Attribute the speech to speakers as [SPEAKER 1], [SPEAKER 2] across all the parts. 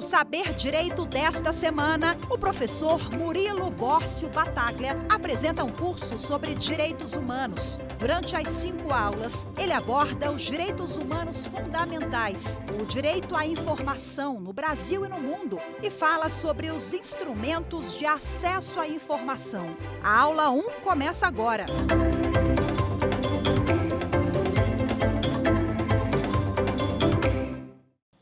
[SPEAKER 1] Saber Direito desta semana, o professor Murilo Bórcio Battaglia apresenta um curso sobre direitos humanos. Durante as 5 aulas, ele aborda os direitos humanos fundamentais, o direito à informação no Brasil e no mundo, e fala sobre os instrumentos de acesso à informação. A aula 1 começa agora.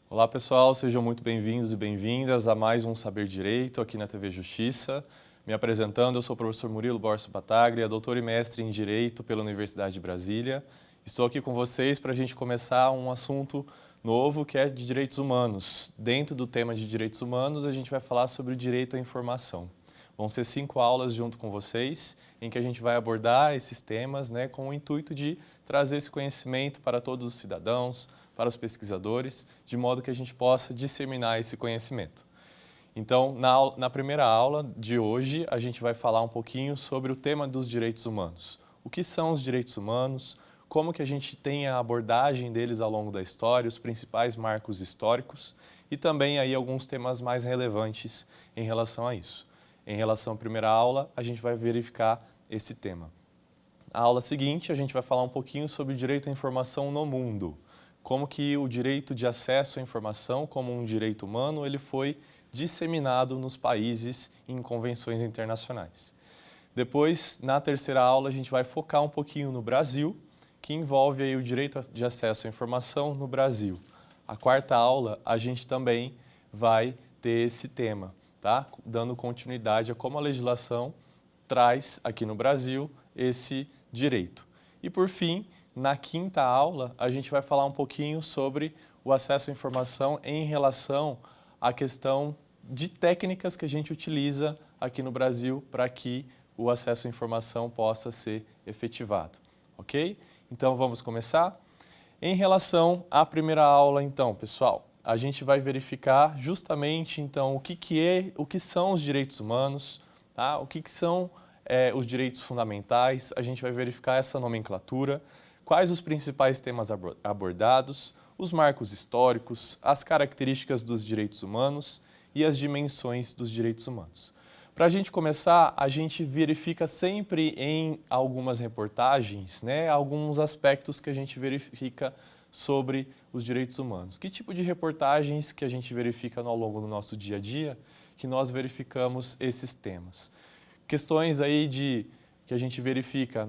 [SPEAKER 2] Olá pessoal, sejam muito bem-vindos e bem-vindas a mais um Saber Direito aqui na TV Justiça. Me apresentando, eu sou o professor Murilo Bórcio Battaglia, doutor e mestre em Direito pela Universidade de Brasília. Estou aqui com vocês para a gente começar um assunto novo que é de direitos humanos. Dentro do tema de direitos humanos, a gente vai falar sobre o direito à informação. Vão ser 5 aulas junto com vocês, em que a gente vai abordar esses temas, com o intuito de trazer esse conhecimento para todos os cidadãos, para os pesquisadores, de modo que a gente possa disseminar esse conhecimento. Então, na primeira aula de hoje, a gente vai falar um pouquinho sobre o tema dos direitos humanos. O que são os direitos humanos, como que a gente tem a abordagem deles ao longo da história, os principais marcos históricos e também aí alguns temas mais relevantes em relação a isso. Em relação à primeira aula, a gente vai verificar esse tema. Na aula seguinte, a gente vai falar um pouquinho sobre o direito à informação no mundo. Como que o direito de acesso à informação, como um direito humano, ele foi disseminado nos países em convenções internacionais. Depois, na terceira aula, a gente vai focar um pouquinho no Brasil, que envolve aí o direito de acesso à informação no Brasil. A quarta aula, a gente também vai ter esse tema, tá? Dando continuidade a como a legislação traz aqui no Brasil esse direito. E por fim, na quinta aula, a gente vai falar um pouquinho sobre o acesso à informação em relação à questão de técnicas que a gente utiliza aqui no Brasil para que o acesso à informação possa ser efetivado, ok? Então, vamos começar? Em relação à primeira aula, então, pessoal, a gente vai verificar justamente, então, o que são os direitos humanos, tá? O que são os direitos fundamentais, a gente vai verificar essa nomenclatura, quais os principais temas abordados, os marcos históricos, as características dos direitos humanos e as dimensões dos direitos humanos. Para a gente começar, a gente verifica sempre em algumas reportagens, alguns aspectos que a gente verifica sobre os direitos humanos. Que tipo de reportagens que a gente verifica ao longo do nosso dia a dia que nós verificamos esses temas? Questões aí que a gente verifica,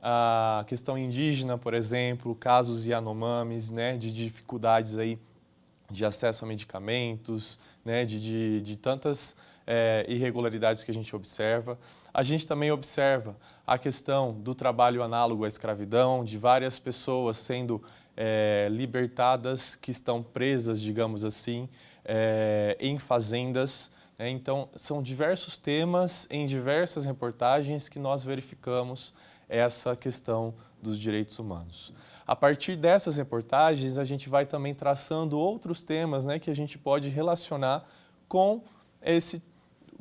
[SPEAKER 2] a questão indígena, por exemplo, casos Yanomamis, de dificuldades aí de acesso a medicamentos, de tantas irregularidades que a gente observa. A gente também observa a questão do trabalho análogo à escravidão, de várias pessoas sendo libertadas, que estão presas, digamos assim, em fazendas. Então, são diversos temas em diversas reportagens que nós verificamos essa questão dos direitos humanos. A partir dessas reportagens, a gente vai também traçando outros temas que a gente pode relacionar com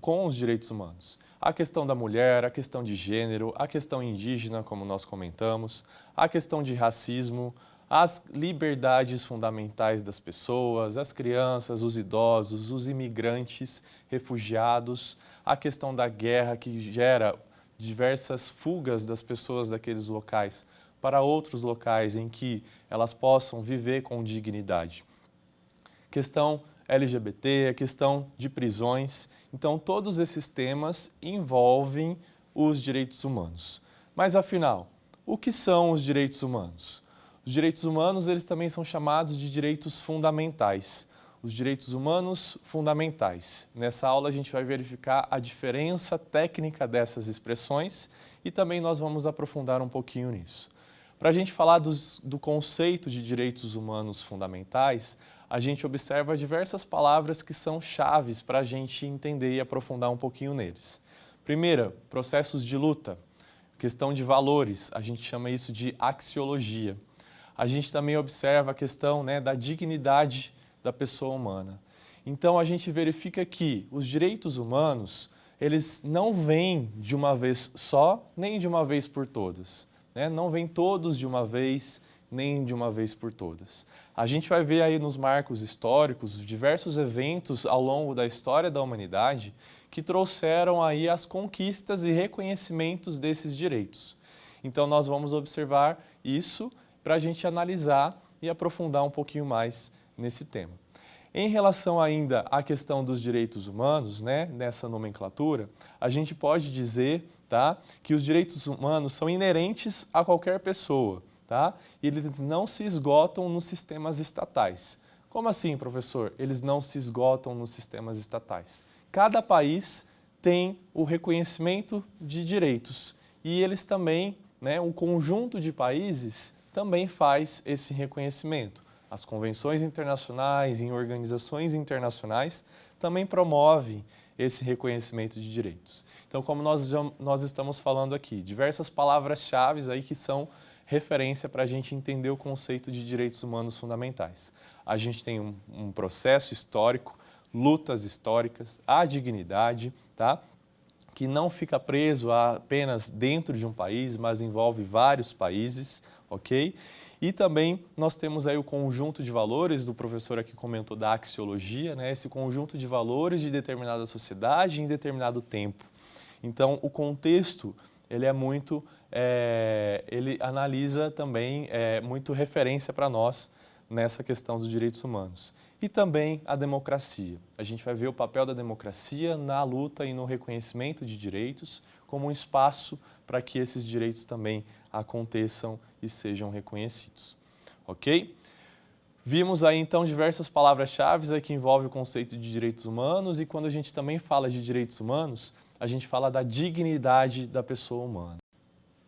[SPEAKER 2] os direitos humanos. A questão da mulher, a questão de gênero, a questão indígena, como nós comentamos, a questão de racismo, as liberdades fundamentais das pessoas, as crianças, os idosos, os imigrantes, refugiados, a questão da guerra que gera diversas fugas das pessoas daqueles locais para outros locais em que elas possam viver com dignidade. Questão LGBT, a questão de prisões. Então, todos esses temas envolvem os direitos humanos. Mas, afinal, o que são os direitos humanos? Os direitos humanos, eles também são chamados de direitos fundamentais. Os direitos humanos fundamentais. Nessa aula a gente vai verificar a diferença técnica dessas expressões e também nós vamos aprofundar um pouquinho nisso. Para a gente falar do conceito de direitos humanos fundamentais, a gente observa diversas palavras que são chaves para a gente entender e aprofundar um pouquinho neles. Primeira, processos de luta, questão de valores, a gente chama isso de axiologia. A gente também observa a questão da dignidade da pessoa humana. Então, a gente verifica que os direitos humanos, eles não vêm de uma vez só, nem de uma vez por todas. Não vêm todos de uma vez nem de uma vez por todas. A gente vai ver aí nos marcos históricos diversos eventos ao longo da história da humanidade que trouxeram aí as conquistas e reconhecimentos desses direitos. Então nós vamos observar isso para a gente analisar e aprofundar um pouquinho mais nesse tema. Em relação ainda à questão dos direitos humanos, né, nessa nomenclatura, a gente pode dizer, tá, que os direitos humanos são inerentes a qualquer pessoa, tá? E eles não se esgotam nos sistemas estatais. Como assim, professor? Eles não se esgotam nos sistemas estatais. Cada país tem o reconhecimento de direitos e eles também, né, um conjunto de países também faz esse reconhecimento. As convenções internacionais e organizações internacionais também promovem esse reconhecimento de direitos. Então, como nós estamos falando aqui, diversas palavras-chave aí que são referência para a gente entender o conceito de direitos humanos fundamentais. A gente tem um processo histórico, lutas históricas, a dignidade, tá? Que não fica preso apenas dentro de um país, mas envolve vários países, ok? E também nós temos aí o conjunto de valores, do professor aqui comentou da axiologia, né? Esse conjunto de valores de determinada sociedade em determinado tempo. Então, o contexto, ele é muito, ele analisa também muito referência para nós nessa questão dos direitos humanos. E também a democracia. A gente vai ver o papel da democracia na luta e no reconhecimento de direitos como um espaço para que esses direitos também aconteçam e sejam reconhecidos. Ok? Vimos aí então diversas palavras-chave que envolvem o conceito de direitos humanos e quando a gente também fala de direitos humanos, a gente fala da dignidade da pessoa humana.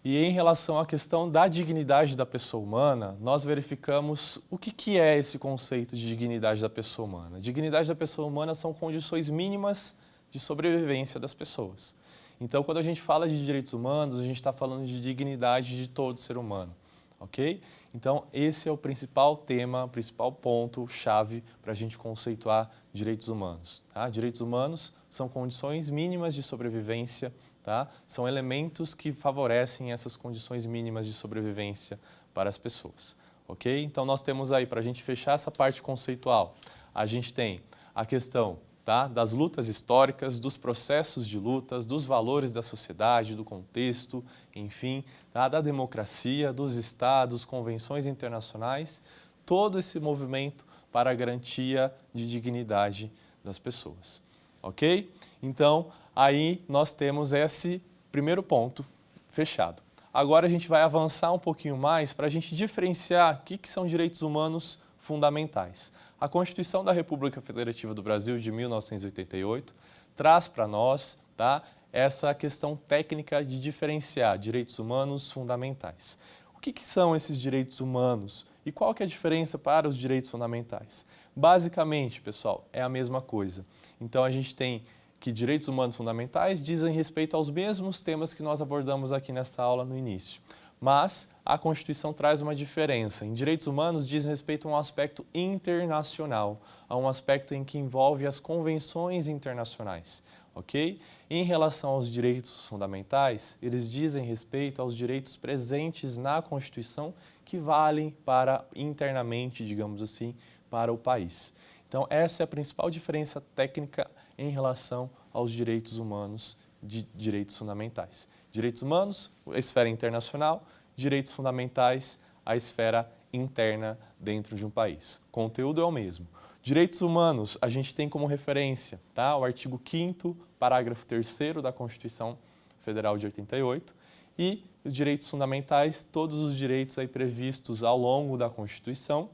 [SPEAKER 2] E em relação à questão da dignidade da pessoa humana, nós verificamos o que é esse conceito de dignidade da pessoa humana. Dignidade da pessoa humana são condições mínimas de sobrevivência das pessoas. Então, quando a gente fala de direitos humanos, a gente está falando de dignidade de todo ser humano, ok? Então, esse é o principal tema, o principal ponto-chave para a gente conceituar direitos humanos. Tá? Direitos humanos são condições mínimas de sobrevivência, tá? São elementos que favorecem essas condições mínimas de sobrevivência para as pessoas, ok? Então, nós temos aí, para a gente fechar essa parte conceitual, a gente tem a questão, tá, das lutas históricas, dos processos de lutas, dos valores da sociedade, do contexto, enfim, tá, da democracia, dos estados, convenções internacionais, todo esse movimento para a garantia de dignidade das pessoas, ok? Então, aí nós temos esse primeiro ponto fechado. Agora a gente vai avançar um pouquinho mais para a gente diferenciar o que são direitos humanos fundamentais. A Constituição da República Federativa do Brasil de 1988 traz para nós, tá, essa questão técnica de diferenciar direitos humanos fundamentais. O que são esses direitos humanos e qual que é a diferença para os direitos fundamentais? Basicamente, pessoal, é a mesma coisa. Então a gente tem que direitos humanos fundamentais dizem respeito aos mesmos temas que nós abordamos aqui nessa aula no início. Mas a Constituição traz uma diferença. Em direitos humanos diz respeito a um aspecto internacional, a um aspecto em que envolve as convenções internacionais, ok? Em relação aos direitos fundamentais, eles dizem respeito aos direitos presentes na Constituição que valem para internamente, digamos assim, para o país. Então, essa é a principal diferença técnica em relação aos direitos humanos de direitos fundamentais. Direitos humanos, a esfera internacional, direitos fundamentais, a esfera interna dentro de um país. O conteúdo é o mesmo. Direitos humanos, a gente tem como referência, tá, o artigo 5º, parágrafo 3º da Constituição Federal de 88 e os direitos fundamentais, todos os direitos aí previstos ao longo da Constituição,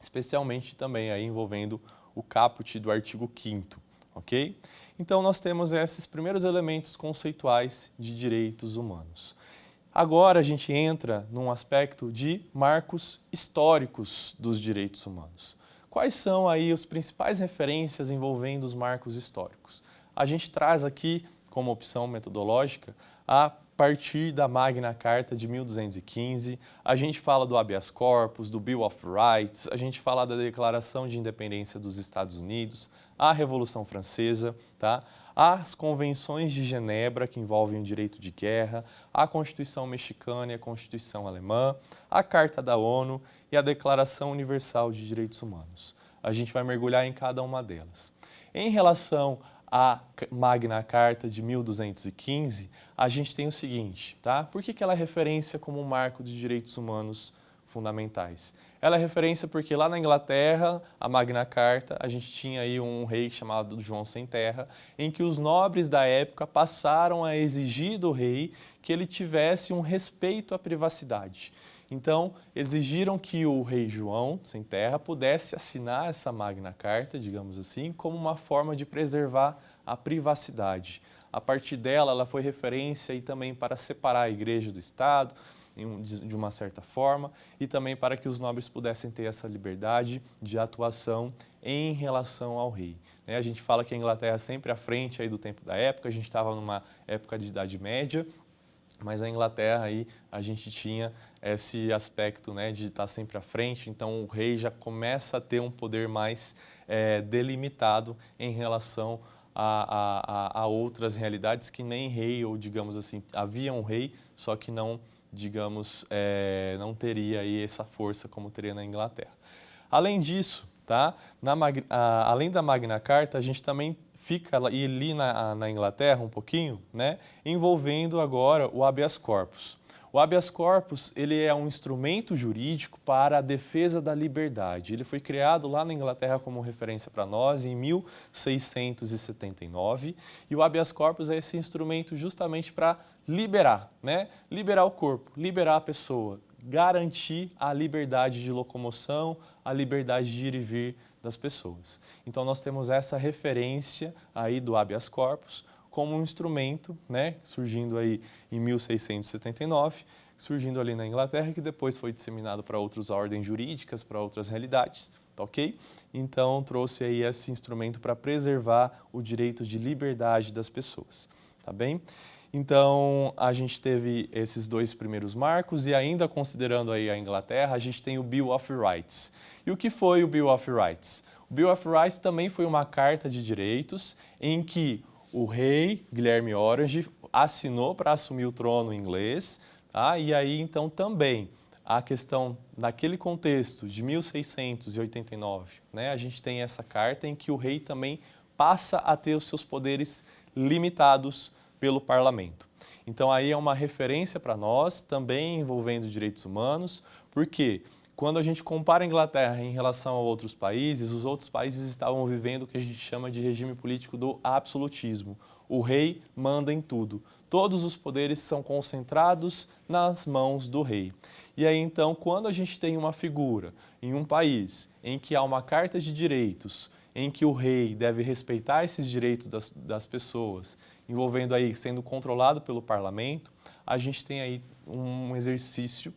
[SPEAKER 2] especialmente também aí envolvendo o caput do artigo 5º, ok? Então, nós temos esses primeiros elementos conceituais de direitos humanos. Agora, a gente entra num aspecto de marcos históricos dos direitos humanos. Quais são aí as principais referências envolvendo os marcos históricos? A gente traz aqui, como opção metodológica, a partir da Magna Carta de 1215, a gente fala do habeas corpus, do Bill of Rights, a gente fala da Declaração de Independência dos Estados Unidos, a Revolução Francesa, tá? As Convenções de Genebra, que envolvem o direito de guerra, a Constituição Mexicana e a Constituição Alemã, a Carta da ONU e a Declaração Universal de Direitos Humanos. A gente vai mergulhar em cada uma delas. Em relação à Magna Carta de 1215, a gente tem o seguinte, tá? Por que ela é referência como um marco de direitos humanos fundamentais? Ela é referência porque lá na Inglaterra, a Magna Carta, a gente tinha aí um rei chamado João Sem Terra, em que os nobres da época passaram a exigir do rei que ele tivesse um respeito à privacidade. Então, exigiram que o rei João Sem Terra pudesse assinar essa Magna Carta, digamos assim, como uma forma de preservar a privacidade. A partir dela, ela foi referência e também para separar a igreja do Estado, de uma certa forma, e também para que os nobres pudessem ter essa liberdade de atuação em relação ao rei. A gente fala que a Inglaterra é sempre à frente aí do tempo da época, a gente estava numa época de Idade Média, mas a Inglaterra aí a gente tinha esse aspecto, né, de estar sempre à frente, então o rei já começa a ter um poder mais delimitado em relação a outras realidades que nem rei, ou digamos assim, havia um rei, só que não, digamos, não teria aí essa força como teria na Inglaterra. Além disso, tá, além da Magna Carta, a gente também fica ali na Inglaterra um pouquinho, né, envolvendo agora o habeas corpus. O habeas corpus, ele é um instrumento jurídico para a defesa da liberdade. Ele foi criado lá na Inglaterra como referência para nós em 1679 e o habeas corpus é esse instrumento justamente para liberar, né? Liberar o corpo, liberar a pessoa, garantir a liberdade de locomoção, a liberdade de ir e vir das pessoas. Então nós temos essa referência aí do habeas corpus como um instrumento, né, surgindo aí em 1679, surgindo ali na Inglaterra, que depois foi disseminado para outras ordens jurídicas, para outras realidades, tá ok? Então trouxe aí esse instrumento para preservar o direito de liberdade das pessoas, tá bem? Então, a gente teve esses dois primeiros marcos e ainda considerando aí a Inglaterra, a gente tem o Bill of Rights. E o que foi o Bill of Rights? O Bill of Rights também foi uma carta de direitos em que o rei Guilherme Orange assinou para assumir o trono inglês, tá? E aí então também a questão, naquele contexto de 1689, né, a gente tem essa carta em que o rei também passa a ter os seus poderes limitados pelo parlamento. Então aí é uma referência para nós, também envolvendo direitos humanos, porque quando a gente compara a Inglaterra em relação a outros países, os outros países estavam vivendo o que a gente chama de regime político do absolutismo. O rei manda em tudo. Todos os poderes são concentrados nas mãos do rei. E aí, então, quando a gente tem uma figura em um país em que há uma carta de direitos, em que o rei deve respeitar esses direitos das pessoas, envolvendo aí, sendo controlado pelo parlamento, a gente tem aí um exercício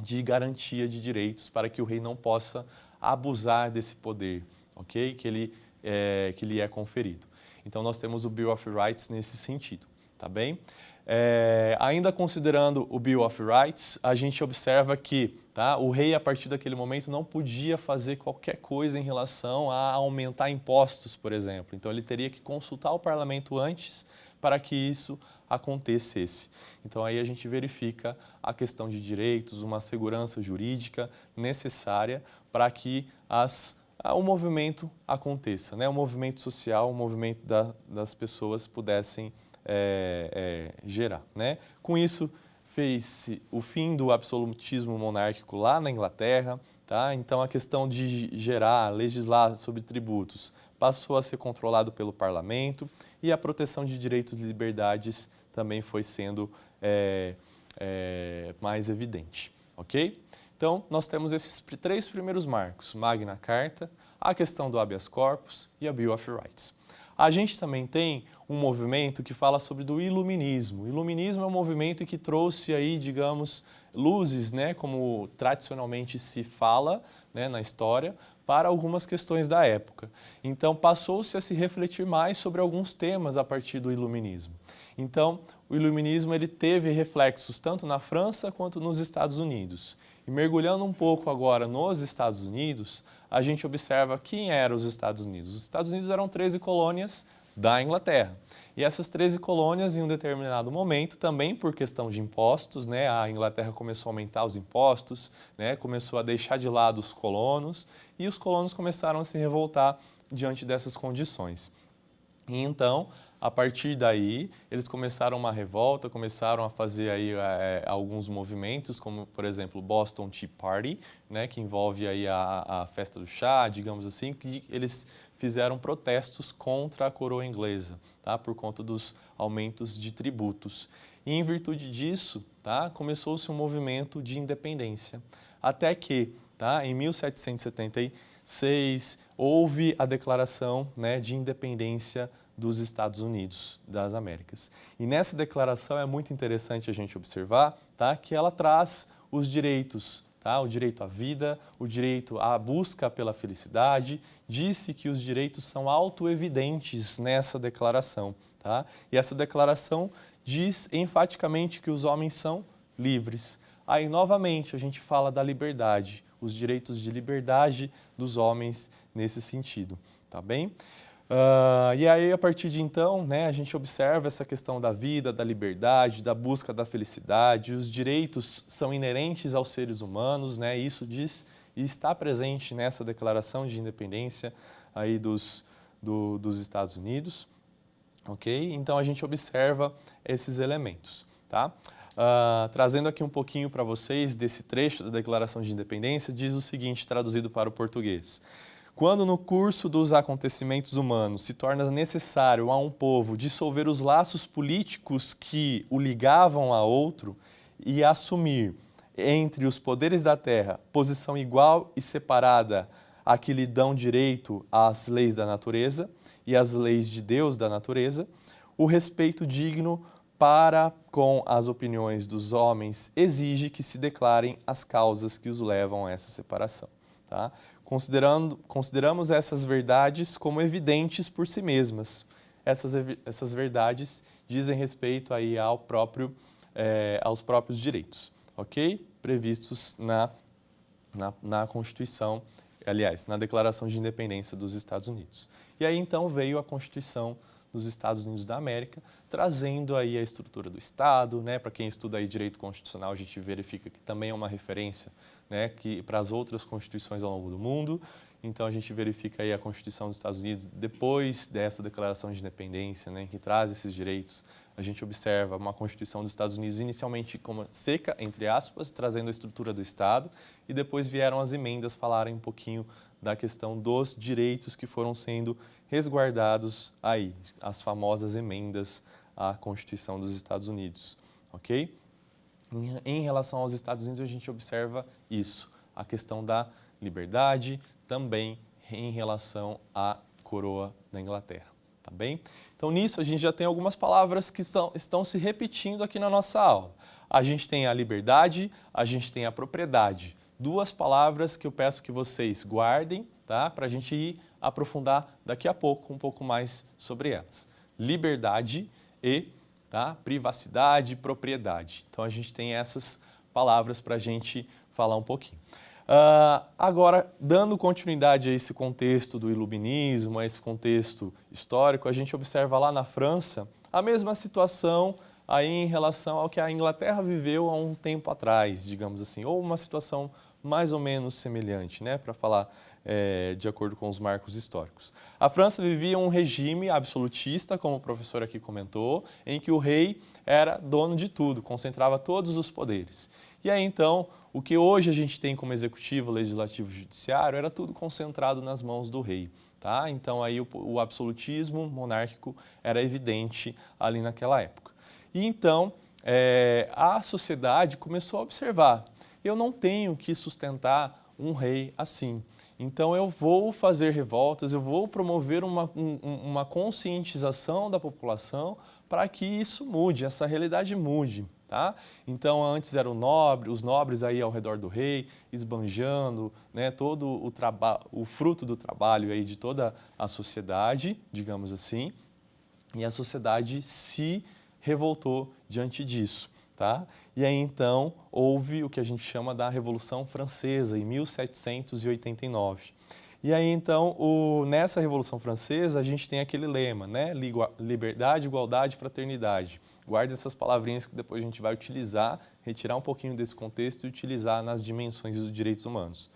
[SPEAKER 2] de garantia de direitos para que o rei não possa abusar desse poder, ok? Que lhe é conferido. Então, nós temos o Bill of Rights nesse sentido, tá bem? Ainda considerando o Bill of Rights, a gente observa que o rei, a partir daquele momento, não podia fazer qualquer coisa em relação a aumentar impostos, por exemplo. Então, ele teria que consultar o parlamento antes para que isso acontecesse. Então, aí a gente verifica a questão de direitos, uma segurança jurídica necessária para que o movimento aconteça, né? O movimento social, o movimento das pessoas pudessem gerar, né? Com isso, fez-se o fim do absolutismo monárquico lá na Inglaterra, tá? Então, a questão de legislar sobre tributos passou a ser controlado pelo parlamento e a proteção de direitos e liberdades também foi sendo mais evidente, ok? Então, nós temos esses três primeiros marcos, Magna Carta, a questão do habeas corpus e a Bill of Rights. A gente também tem um movimento que fala sobre o iluminismo. O iluminismo é um movimento que trouxe aí, digamos, luzes, né, como tradicionalmente se fala, né, na história, para algumas questões da época. Então, passou-se a se refletir mais sobre alguns temas a partir do iluminismo. Então, o iluminismo ele teve reflexos tanto na França quanto nos Estados Unidos. E mergulhando um pouco agora nos Estados Unidos, a gente observa quem eram os Estados Unidos. Os Estados Unidos eram 13 colônias da Inglaterra. E essas 13 colônias, em um determinado momento, também por questão de impostos, né, a Inglaterra começou a aumentar os impostos, né, começou a deixar de lado os colonos, e os colonos começaram a se revoltar diante dessas condições. E então, a partir daí, eles começaram uma revolta, começaram a fazer aí alguns movimentos, como, por exemplo, o Boston Tea Party, né, que envolve aí a festa do chá, digamos assim, que eles fizeram protestos contra a coroa inglesa, tá, por conta dos aumentos de tributos. E em virtude disso, tá, começou-se um movimento de independência, até que, tá, em 1776, houve a declaração, né, de independência dos Estados Unidos das Américas. E nessa declaração é muito interessante a gente observar, tá, que ela traz os direitos, tá, o direito à vida, o direito à busca pela felicidade. Disse que os direitos são autoevidentes nessa declaração. Tá? E essa declaração diz enfaticamente que os homens são livres. Aí, novamente, a gente fala da liberdade, os direitos de liberdade dos homens nesse sentido. Tá bem? E aí, a partir de então, né, a gente observa essa questão da vida, da liberdade, da busca da felicidade. Os direitos são inerentes aos seres humanos, né, isso diz e está presente nessa declaração de independência aí dos Estados Unidos. Ok? Então, a gente observa esses elementos. Tá? Trazendo aqui um pouquinho para vocês desse trecho da Declaração de Independência, diz o seguinte, traduzido para o português. Quando no curso dos acontecimentos humanos se torna necessário a um povo dissolver os laços políticos que o ligavam a outro e assumir entre os poderes da terra posição igual e separada a que lhe dão direito às leis da natureza e às leis de Deus da natureza, o respeito digno para com as opiniões dos homens exige que se declarem as causas que os levam a essa separação. Tá? Consideramos essas verdades como evidentes por si mesmas. Essas verdades dizem respeito aí aos próprios direitos, ok? Previstos na Constituição, aliás, na Declaração de Independência dos Estados Unidos. E aí então veio a Constituição dos Estados Unidos da América, trazendo aí a estrutura do Estado, né? Para quem estuda aí direito constitucional, a gente verifica que também é uma referência, né, que para as outras constituições ao longo do mundo. Então a gente verifica aí a Constituição dos Estados Unidos depois dessa Declaração de Independência, né, que traz esses direitos. A gente observa uma Constituição dos Estados Unidos inicialmente como seca, entre aspas, trazendo a estrutura do Estado, e depois vieram as emendas falarem um pouquinho da questão dos direitos que foram sendo resguardados aí, as famosas emendas à Constituição dos Estados Unidos, ok? Em relação aos Estados Unidos, a gente observa isso, a questão da liberdade, também em relação à coroa da Inglaterra, tá bem? Então, nisso, a gente já tem algumas palavras que estão se repetindo aqui na nossa aula. A gente tem a liberdade, a gente tem a propriedade. Duas palavras que eu peço que vocês guardem, tá? Para a gente ir aprofundar daqui a pouco um pouco mais sobre elas. Liberdade e, tá, privacidade e propriedade. Então, a gente tem essas palavras para a gente falar um pouquinho. Agora, dando continuidade a esse contexto do iluminismo, a esse contexto histórico, a gente observa lá na França a mesma situação aí em relação ao que a Inglaterra viveu há um tempo atrás, digamos assim, ou uma situação mais ou menos semelhante, né, para falar de acordo com os marcos históricos. A França vivia um regime absolutista, como o professor aqui comentou, em que o rei era dono de tudo, concentrava todos os poderes. E aí, então, o que hoje a gente tem como executivo, legislativo e judiciário era tudo concentrado nas mãos do rei. Tá? Então, aí o absolutismo monárquico era evidente ali naquela época. E então, a sociedade começou a observar, eu não tenho que sustentar um rei assim. Então eu vou fazer revoltas, eu vou promover uma conscientização da população para que isso mude, essa realidade mude. Tá? Então antes eram os nobres aí ao redor do rei, esbanjando, né, todo o fruto do trabalho aí de toda a sociedade, digamos assim, e a sociedade se revoltou diante disso. Tá? E aí então houve o que a gente chama da Revolução Francesa, em 1789. E aí então, nessa Revolução Francesa, a gente tem aquele lema, né? Liberdade, igualdade, fraternidade. Guarde essas palavrinhas que depois a gente vai utilizar, retirar um pouquinho desse contexto e utilizar nas dimensões dos direitos humanos.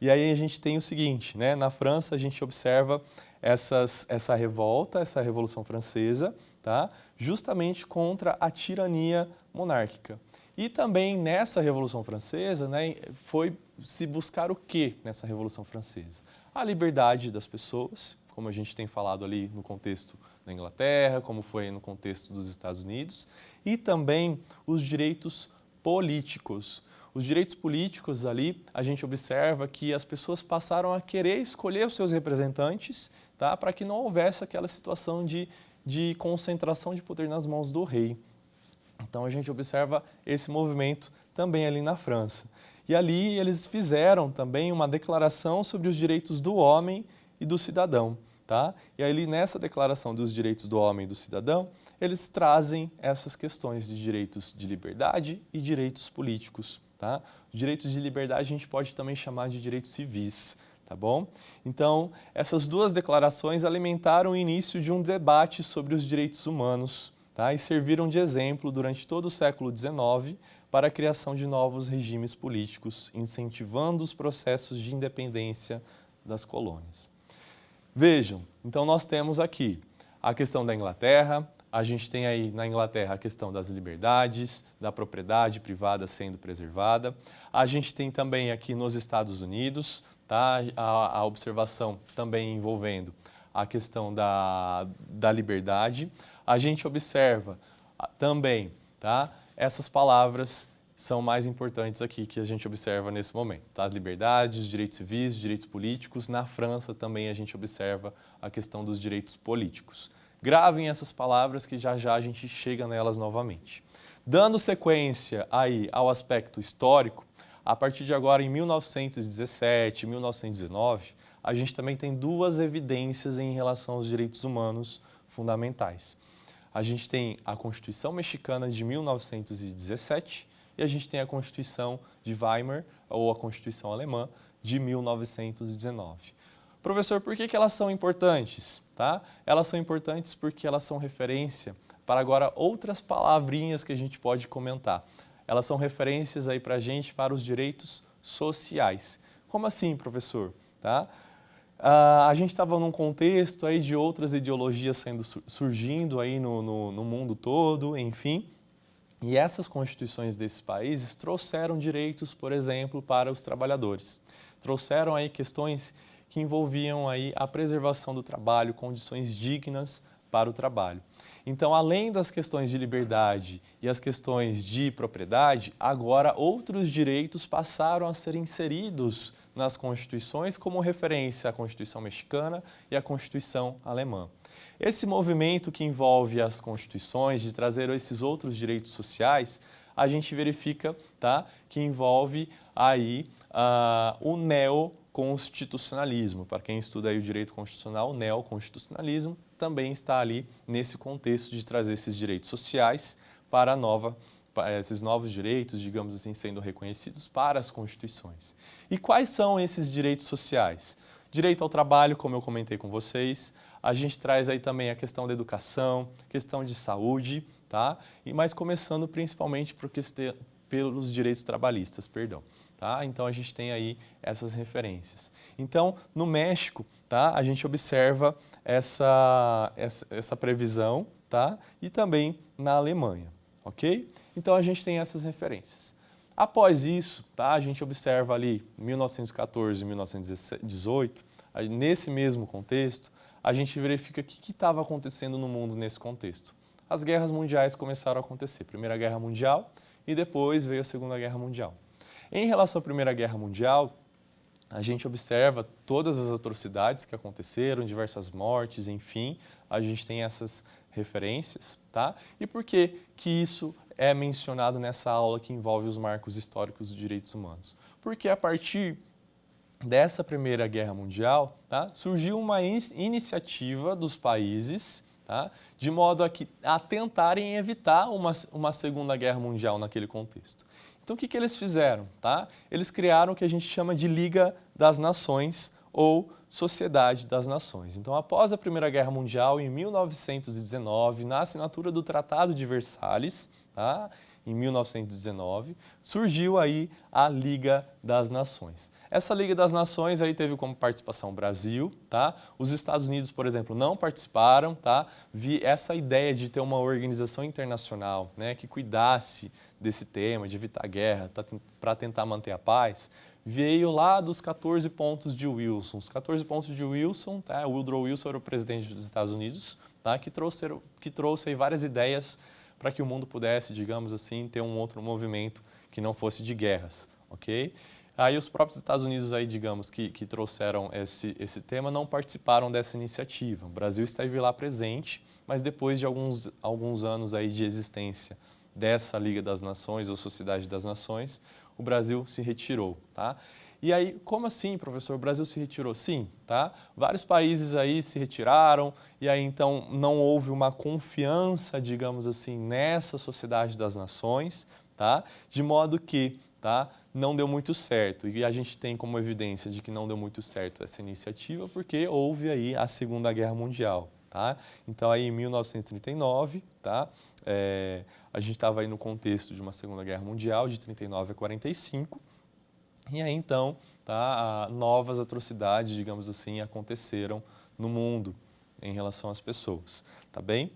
[SPEAKER 2] E aí a gente tem o seguinte, né? Na França a gente observa essa revolta, essa Revolução Francesa, tá? Justamente contra a tirania monárquica. E também nessa Revolução Francesa, né, foi se buscar o quê nessa Revolução Francesa? A liberdade das pessoas, como a gente tem falado ali no contexto da Inglaterra, como foi no contexto dos Estados Unidos, e também os direitos políticos. Os direitos políticos ali, a gente observa que as pessoas passaram a querer escolher os seus representantes, tá, para que não houvesse aquela situação de concentração de poder nas mãos do rei. Então a gente observa esse movimento também ali na França. E ali eles fizeram também uma declaração sobre os direitos do homem e do cidadão. Tá? E ali nessa declaração dos direitos do homem e do cidadão, eles trazem essas questões de direitos de liberdade e direitos políticos. Tá? Os direitos de liberdade a gente pode também chamar de direitos civis. Tá bom? Então, essas duas declarações alimentaram o início de um debate sobre os direitos humanos, tá? E serviram de exemplo durante todo o século XIX para a criação de novos regimes políticos, incentivando os processos de independência das colônias. Vejam, então nós temos aqui a questão da Inglaterra, a gente tem aí na Inglaterra a questão das liberdades, da propriedade privada sendo preservada, a gente tem também aqui nos Estados Unidos, tá? A observação também envolvendo a questão da liberdade. A gente observa também, tá? Essas palavras são mais importantes aqui que a gente observa nesse momento. Tá? Liberdade, os direitos civis, os direitos políticos. Na França também a gente observa a questão dos direitos políticos. Gravem essas palavras que já já a gente chega nelas novamente. Dando sequência aí ao aspecto histórico, a partir de agora, em 1917, 1919, a gente também tem duas evidências em relação aos direitos humanos fundamentais. A gente tem a Constituição Mexicana de 1917 e a gente tem a Constituição de Weimar, ou a Constituição Alemã, de 1919. Professor, por que elas são importantes? Tá? Elas são importantes porque elas são referência para agora outras palavrinhas que a gente pode comentar. Elas são referências aí para a gente para os direitos sociais. Como assim, professor? Tá? A gente estava num contexto aí de outras ideologias surgindo aí no mundo todo, enfim, e essas constituições desses países trouxeram direitos, por exemplo, para os trabalhadores. Trouxeram aí questões que envolviam aí a preservação do trabalho, condições dignas para o trabalho. Então, além das questões de liberdade e as questões de propriedade, agora outros direitos passaram a ser inseridos nas constituições como referência à Constituição Mexicana e à Constituição Alemã. Esse movimento que envolve as constituições, de trazer esses outros direitos sociais, a gente verifica, tá, que envolve aí o neoconstitucionalismo. Para quem estuda aí o direito constitucional, o neoconstitucionalismo também está ali nesse contexto de trazer esses direitos sociais para esses novos direitos, digamos assim, sendo reconhecidos para as constituições. E quais são esses direitos sociais? Direito ao trabalho, como eu comentei com vocês, a gente traz aí também a questão da educação, questão de saúde, tá? Mas começando principalmente pelos direitos trabalhistas, perdão. Tá? Então a gente tem aí essas referências. Então, no México, tá, a gente observa essa previsão, tá? E também na Alemanha, ok? Então a gente tem essas referências. Após isso, tá, a gente observa ali 1914 e 1918, nesse mesmo contexto, a gente verifica o que estava acontecendo no mundo nesse contexto. As guerras mundiais começaram a acontecer, Primeira Guerra Mundial e depois veio a Segunda Guerra Mundial. Em relação à Primeira Guerra Mundial, a gente observa todas as atrocidades que aconteceram, diversas mortes, enfim, a gente tem essas referências, tá? E por que que isso é mencionado nessa aula que envolve os marcos históricos dos direitos humanos? Porque a partir dessa Primeira Guerra Mundial, tá, surgiu uma iniciativa dos países, tá, de modo a tentarem evitar uma Segunda Guerra Mundial naquele contexto. Então, o que eles fizeram? Tá? Eles criaram o que a gente chama de Liga das Nações ou Sociedade das Nações. Então, após a Primeira Guerra Mundial, em 1919, na assinatura do Tratado de Versalhes, tá? Em 1919, surgiu aí a Liga das Nações. Essa Liga das Nações aí teve como participação o Brasil, tá? Os Estados Unidos, por exemplo, não participaram, tá? Essa ideia de ter uma organização internacional, né, que cuidasse desse tema, de evitar guerra, para tentar manter a paz, veio lá dos 14 pontos de Wilson. Os 14 pontos de Wilson, tá? Woodrow Wilson era o presidente dos Estados Unidos, tá? que trouxe aí várias ideias para que o mundo pudesse, digamos assim, ter um outro movimento que não fosse de guerras, ok? Aí os próprios Estados Unidos aí, digamos, que trouxeram esse tema, não participaram dessa iniciativa. O Brasil esteve lá presente, mas depois de alguns anos aí de existência dessa Liga das Nações ou Sociedade das Nações, o Brasil se retirou, tá? E aí, como assim, professor, o Brasil se retirou? Sim, tá? Vários países aí se retiraram e aí então não houve uma confiança, digamos assim, nessa Sociedade das Nações, tá? De modo que, tá? Não deu muito certo. E a gente tem como evidência de que não deu muito certo essa iniciativa porque houve aí a Segunda Guerra Mundial, tá? Então aí em 1939, tá? A gente estava aí no contexto de uma Segunda Guerra Mundial, de 39 a 45, e aí então, tá, novas atrocidades, digamos assim, aconteceram no mundo em relação às pessoas, tá bem?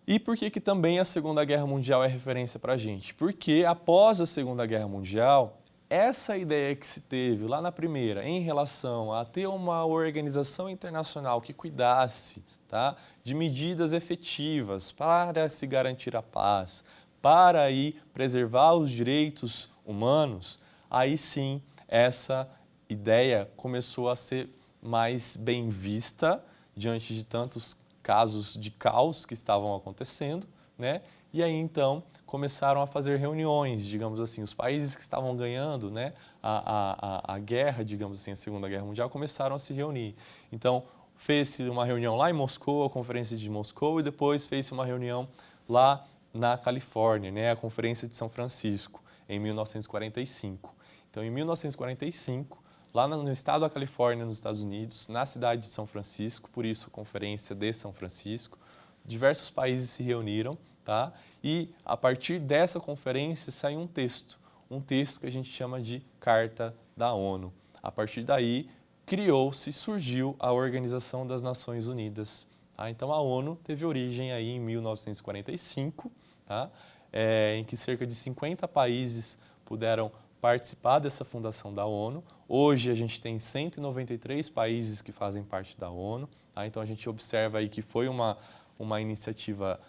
[SPEAKER 2] E por que que também a Segunda Guerra Mundial é referência para a gente? Porque após a Segunda Guerra Mundial, essa ideia que se teve lá na primeira em relação a ter uma organização internacional que cuidasse, tá, de medidas efetivas para se garantir a paz, para aí preservar os direitos humanos, aí sim essa ideia começou a ser mais bem vista diante de tantos casos de caos que estavam acontecendo, né? E aí então começaram a fazer reuniões, digamos assim, os países que estavam ganhando, né, a guerra, digamos assim, a Segunda Guerra Mundial, começaram a se reunir. Então fez-se uma reunião lá em Moscou, a Conferência de Moscou, e depois fez-se uma reunião lá na Califórnia, né, a Conferência de São Francisco, em 1945. Então, em 1945, lá no estado da Califórnia, nos Estados Unidos, na cidade de São Francisco, por isso a Conferência de São Francisco, diversos países se reuniram, tá? E a partir dessa conferência saiu um texto que a gente chama de Carta da ONU. A partir daí, surgiu a Organização das Nações Unidas. Tá? Então, a ONU teve origem aí em 1945, tá? Em que cerca de 50 países puderam participar dessa fundação da ONU. Hoje a gente tem 193 países que fazem parte da ONU, tá? Então a gente observa aí que foi uma iniciativa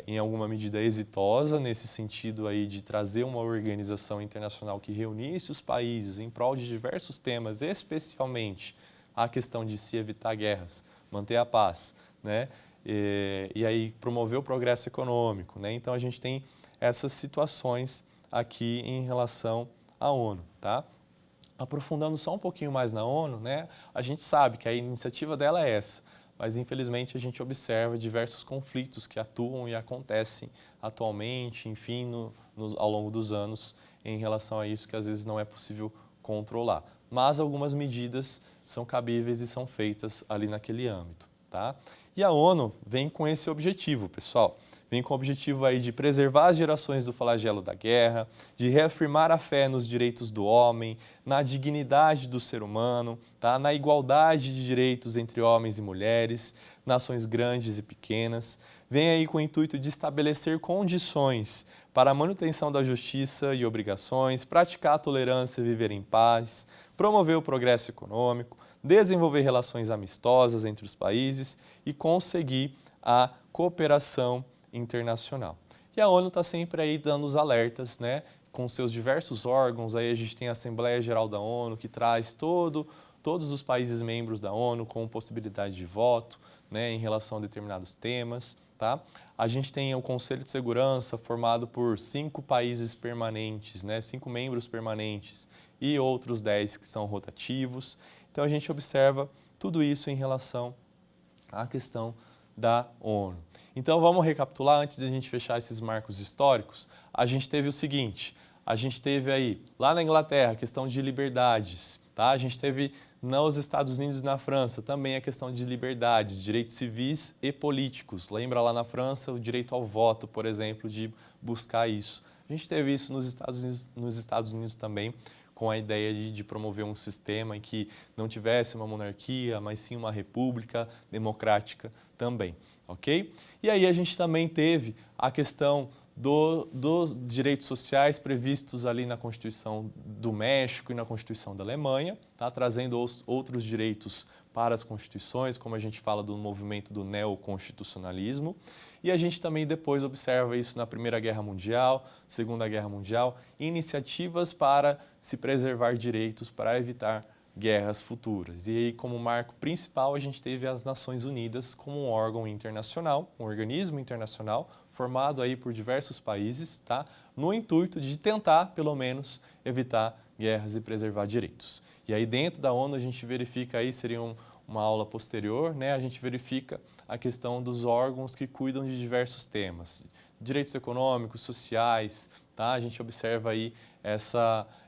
[SPEAKER 2] em alguma medida exitosa nesse sentido aí de trazer uma organização internacional que reunisse os países em prol de diversos temas, especialmente a questão de se evitar guerras, manter a paz, né? E aí promover o progresso econômico, né? Então a gente tem essas situações aqui em relação à ONU, tá? Aprofundando só um pouquinho mais na ONU, né? A gente sabe que a iniciativa dela é essa, mas infelizmente a gente observa diversos conflitos que atuam e acontecem atualmente, enfim, ao longo dos anos em relação a isso que às vezes não é possível controlar. Mas algumas medidas são cabíveis e são feitas ali naquele âmbito, tá? E a ONU vem com esse objetivo, pessoal. Vem com o objetivo aí de preservar as gerações do flagelo da guerra, de reafirmar a fé nos direitos do homem, na dignidade do ser humano, tá? Na igualdade de direitos entre homens e mulheres, nações grandes e pequenas. Vem aí com o intuito de estabelecer condições para a manutenção da justiça e obrigações, praticar a tolerância e viver em paz, promover o progresso econômico, desenvolver relações amistosas entre os países e conseguir a cooperação internacional. E a ONU está sempre aí dando os alertas, né, com seus diversos órgãos, aí a gente tem a Assembleia Geral da ONU, que traz todos os países membros da ONU com possibilidade de voto, né, em relação a determinados temas. Tá? A gente tem o Conselho de Segurança, formado por 5 países permanentes, né, 5 membros permanentes e outros 10 que são rotativos. Então a gente observa tudo isso em relação à questão da ONU. Então vamos recapitular antes de a gente fechar esses marcos históricos. A gente teve o seguinte, a gente teve aí, lá na Inglaterra, a questão de liberdades, tá? A gente teve nos Estados Unidos e na França também a questão de liberdades, direitos civis e políticos. Lembra lá na França o direito ao voto, por exemplo, de buscar isso. A gente teve isso nos Estados Unidos também, com a ideia de promover um sistema em que não tivesse uma monarquia, mas sim uma república democrática também, ok? E aí a gente também teve a questão dos direitos sociais previstos ali na Constituição do México e na Constituição da Alemanha, tá? Trazendo outros direitos para as constituições, como a gente fala do movimento do neoconstitucionalismo. E a gente também depois observa isso na Primeira Guerra Mundial, Segunda Guerra Mundial, iniciativas para se preservar direitos para evitar guerras futuras. E aí, como marco principal, a gente teve as Nações Unidas como um órgão internacional, um organismo internacional, formado aí por diversos países, tá? No intuito de tentar, pelo menos, evitar guerras e preservar direitos. E aí, dentro da ONU, a gente verifica aí, seria uma aula posterior, né? A gente verifica a questão dos órgãos que cuidam de diversos temas, direitos econômicos, sociais, tá? A gente observa aí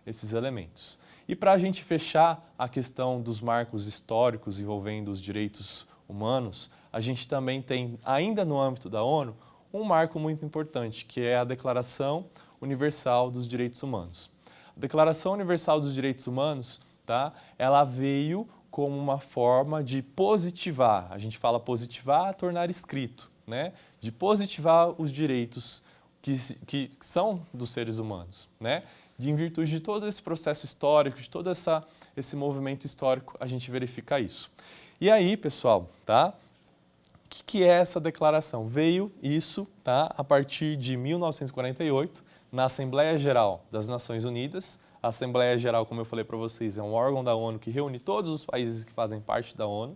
[SPEAKER 2] esses elementos. E para a gente fechar a questão dos marcos históricos envolvendo os direitos humanos, a gente também tem, ainda no âmbito da ONU, um marco muito importante, que é a Declaração Universal dos Direitos Humanos. A Declaração Universal dos Direitos Humanos, tá? Ela veio como uma forma de positivar, a gente fala positivar, tornar escrito, né? De positivar os direitos que são dos seres humanos, né? Em virtude de todo esse processo histórico, de todo esse movimento histórico, a gente verifica isso. E aí, pessoal, tá? O que é essa declaração? Veio isso, tá? A partir de 1948, na Assembleia Geral das Nações Unidas. A Assembleia Geral, como eu falei para vocês, é um órgão da ONU que reúne todos os países que fazem parte da ONU.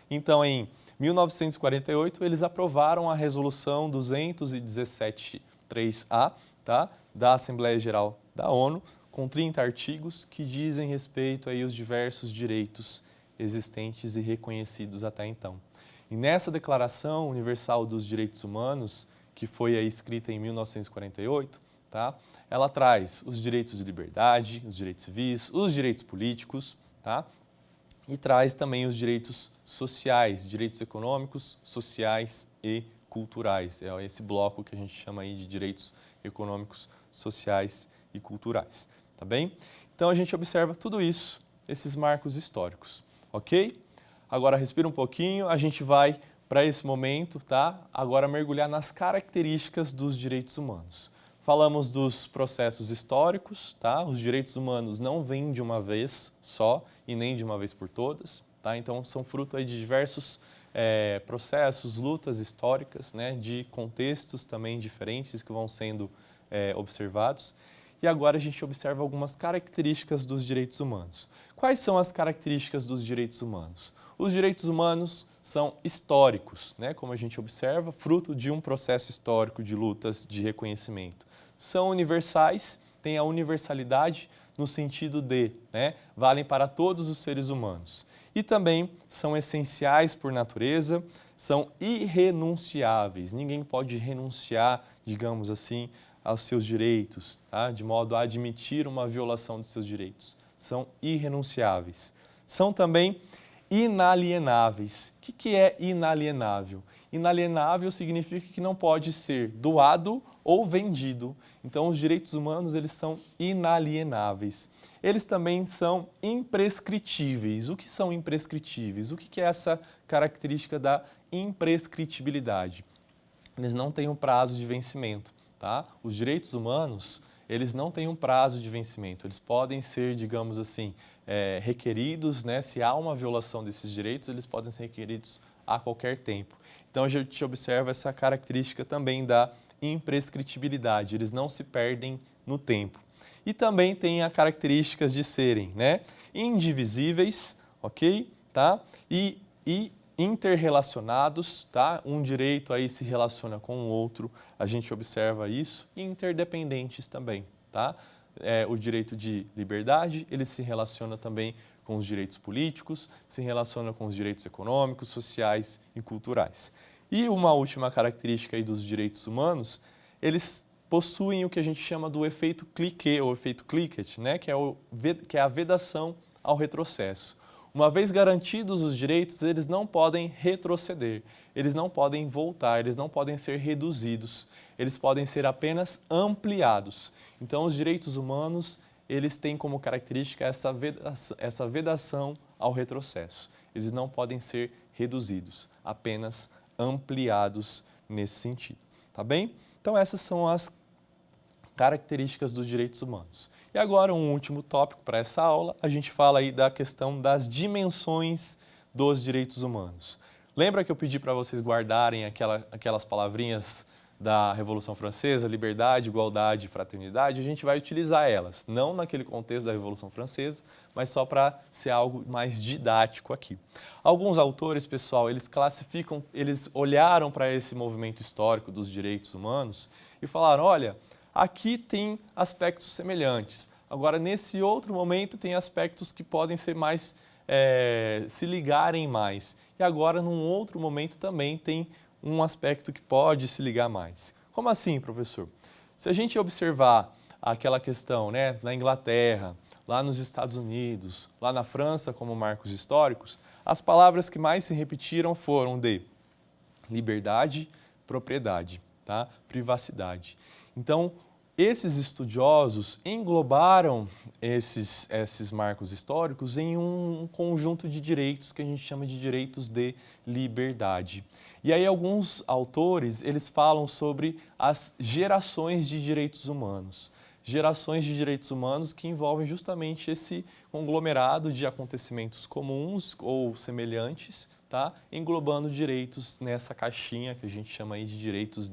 [SPEAKER 2] Então, em 1948, eles aprovaram a Resolução 217.3A, tá? Da Assembleia Geral da ONU, com 30 artigos que dizem respeito aí aos diversos direitos existentes e reconhecidos até então. E nessa Declaração Universal dos Direitos Humanos, que foi aí escrita em 1948, tá? Ela traz os direitos de liberdade, os direitos civis, os direitos políticos, tá? E traz também os direitos sociais, direitos econômicos, sociais e culturais. É esse bloco que a gente chama aí de direitos econômicos, sociais e culturais, tá bem? Então a gente observa tudo isso, esses marcos históricos, ok? Agora respira um pouquinho, a gente vai para esse momento, tá? Agora mergulhar nas características dos direitos humanos. Falamos dos processos históricos, tá? Os direitos humanos não vêm de uma vez só e nem de uma vez por todas, tá? Então são fruto aí de diversos processos, lutas históricas, né? De contextos também diferentes que vão sendo observados. E agora a gente observa algumas características dos direitos humanos. Quais são as características dos direitos humanos? Os direitos humanos são históricos, né? Como a gente observa, fruto de um processo histórico de lutas de reconhecimento. São universais, têm a universalidade no sentido de, né, valem para todos os seres humanos. E também são essenciais por natureza, são irrenunciáveis. Ninguém pode renunciar, digamos assim, aos seus direitos, tá? De modo a admitir uma violação dos seus direitos. São irrenunciáveis. São também inalienáveis. O que é inalienável? Inalienável significa que não pode ser doado ou vendido. Então, os direitos humanos, eles são inalienáveis. Eles também são imprescritíveis. O que são imprescritíveis? O que é essa característica da imprescritibilidade? Eles não têm um prazo de vencimento. Tá? Os direitos humanos, eles não têm um prazo de vencimento, eles podem ser, digamos assim, requeridos, né? Se há uma violação desses direitos, eles podem ser requeridos a qualquer tempo. Então, a gente observa essa característica também da imprescritibilidade, eles não se perdem no tempo. e também tem as características de serem, né, indivisíveis, ok? Tá? E interrelacionados, tá? Um direito aí se relaciona com o outro, a gente observa isso, e interdependentes também, tá? O direito de liberdade, ele se relaciona também com os direitos políticos, se relaciona com os direitos econômicos, sociais e culturais. E uma última característica aí dos direitos humanos, eles possuem o que a gente chama do efeito cliquet ou efeito cliquet, né? Que é a vedação ao retrocesso. Uma vez garantidos os direitos, eles não podem retroceder, eles não podem voltar, eles não podem ser reduzidos, eles podem ser apenas ampliados. Então, os direitos humanos, eles têm como característica essa vedação ao retrocesso. Eles não podem ser reduzidos, apenas ampliados nesse sentido, tá bem? Então, essas são as características dos direitos humanos. E agora, um último tópico para essa aula, a gente fala aí da questão das dimensões dos direitos humanos. Lembra que eu pedi para vocês guardarem aquelas palavrinhas da Revolução Francesa, liberdade, igualdade e fraternidade? A gente vai utilizar elas, não naquele contexto da Revolução Francesa, mas só para ser algo mais didático aqui. Alguns autores, pessoal, eles olharam para esse movimento histórico dos direitos humanos e falaram, olha, aqui tem aspectos semelhantes. Agora, nesse outro momento, tem aspectos que podem ser mais, se ligarem mais. E agora, num outro momento, também tem um aspecto que pode se ligar mais. Como assim, professor? Se a gente observar aquela questão, né, na Inglaterra, lá nos Estados Unidos, lá na França, como marcos históricos, as palavras que mais se repetiram foram de liberdade, propriedade, tá? Privacidade. Então, esses estudiosos englobaram esses marcos históricos em um conjunto de direitos que a gente chama de direitos de liberdade. E aí alguns autores, eles falam sobre as gerações de direitos humanos. Gerações de direitos humanos que envolvem justamente esse conglomerado de acontecimentos comuns ou semelhantes, tá? Englobando direitos nessa caixinha que a gente chama aí de direitos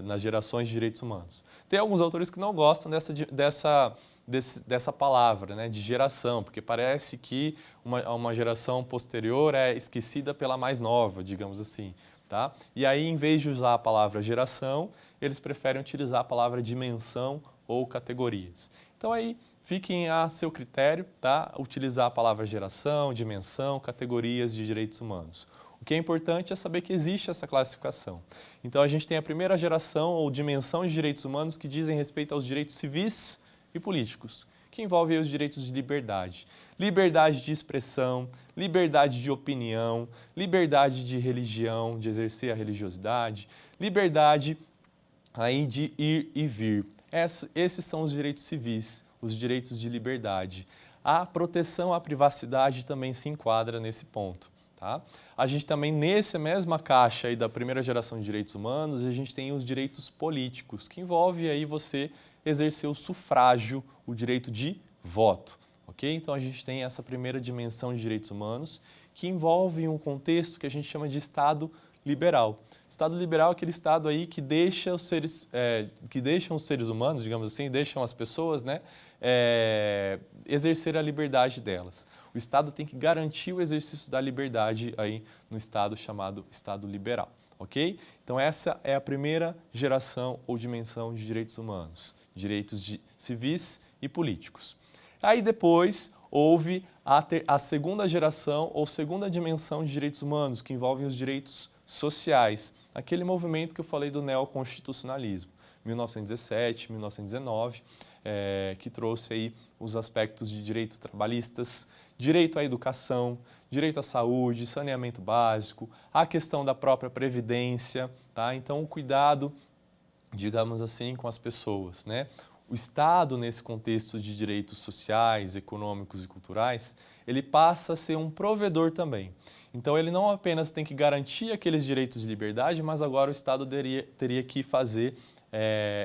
[SPEAKER 2] nas gerações de direitos humanos. Tem alguns autores que não gostam dessa palavra, né, de geração, porque parece que uma geração posterior é esquecida pela mais nova, digamos assim. Tá? E aí, em vez de usar a palavra geração, eles preferem utilizar a palavra dimensão ou categorias. Então, aí, fiquem a seu critério, tá? Utilizar a palavra geração, dimensão, categorias de direitos humanos. O que é importante é saber que existe essa classificação. Então, a gente tem a primeira geração ou dimensão de direitos humanos que dizem respeito aos direitos civis e políticos, que envolve os direitos de liberdade. Liberdade de expressão, liberdade de opinião, liberdade de religião, de exercer a religiosidade, liberdade aí de ir e vir. Esses são os direitos civis, os direitos de liberdade. A proteção à privacidade também se enquadra nesse ponto. Tá? A gente também, nessa mesma caixa aí da primeira geração de direitos humanos, a gente tem os direitos políticos, que envolve aí você exercer o sufrágio, o direito de voto. Okay? Então, a gente tem essa primeira dimensão de direitos humanos, que envolve um contexto que a gente chama de Estado liberal. Estado liberal é aquele Estado aí que deixa os seres humanos, digamos assim, deixam as pessoas, né, exercer a liberdade delas. O Estado tem que garantir o exercício da liberdade aí no Estado chamado Estado liberal, ok? Então essa é a primeira geração ou dimensão de direitos humanos, direitos civis e políticos. Aí depois houve a segunda geração ou segunda dimensão de direitos humanos, que envolvem os direitos sociais, aquele movimento que eu falei do neoconstitucionalismo, 1917, 1919, que trouxe aí os aspectos de direitos trabalhistas, direito à educação, direito à saúde, saneamento básico, a questão da própria previdência, tá? Então, o cuidado, digamos assim, com as pessoas, né? O Estado, nesse contexto de direitos sociais, econômicos e culturais, ele passa a ser um provedor também. Então, ele não apenas tem que garantir aqueles direitos de liberdade, mas agora o Estado teria que fazer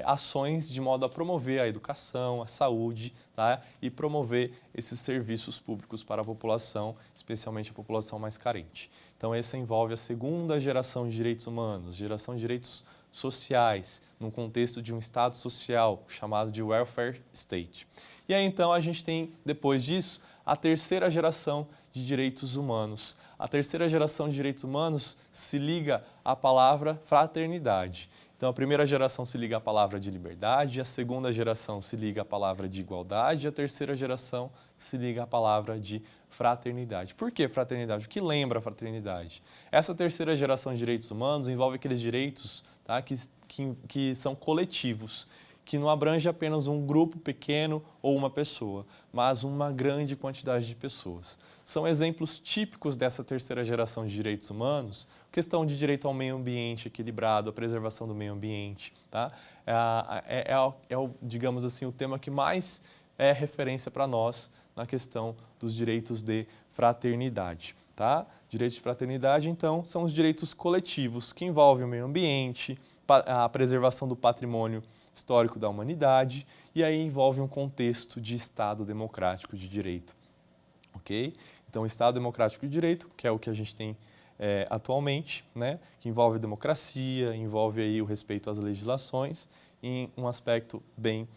[SPEAKER 2] ações de modo a promover a educação, a saúde, tá? E promover esses serviços públicos para a população, especialmente a população mais carente. Então, essa envolve a segunda geração de direitos humanos, geração de direitos sociais, num contexto de um Estado social chamado de welfare state. E aí então a gente tem, depois disso, a terceira geração de direitos humanos. A terceira geração de direitos humanos se liga à palavra fraternidade. Então, a primeira geração se liga à palavra de liberdade, a segunda geração se liga à palavra de igualdade, a terceira geração se liga à palavra de fraternidade. Por que fraternidade? O que lembra a fraternidade? Essa terceira geração de direitos humanos envolve aqueles direitos, tá, que são coletivos, que não abrange apenas um grupo pequeno ou uma pessoa, mas uma grande quantidade de pessoas. São exemplos típicos dessa terceira geração de direitos humanos, questão de direito ao meio ambiente equilibrado, a preservação do meio ambiente, tá? Digamos assim, o tema que mais é referência para nós na questão dos direitos de fraternidade, tá? Direitos de fraternidade, então, são os direitos coletivos que envolvem o meio ambiente, a preservação do patrimônio histórico da humanidade e aí envolve um contexto de Estado democrático de direito, ok? Então, o Estado democrático de direito, que é o que a gente tem atualmente, né, que envolve democracia, envolve aí o respeito às legislações em um aspecto bem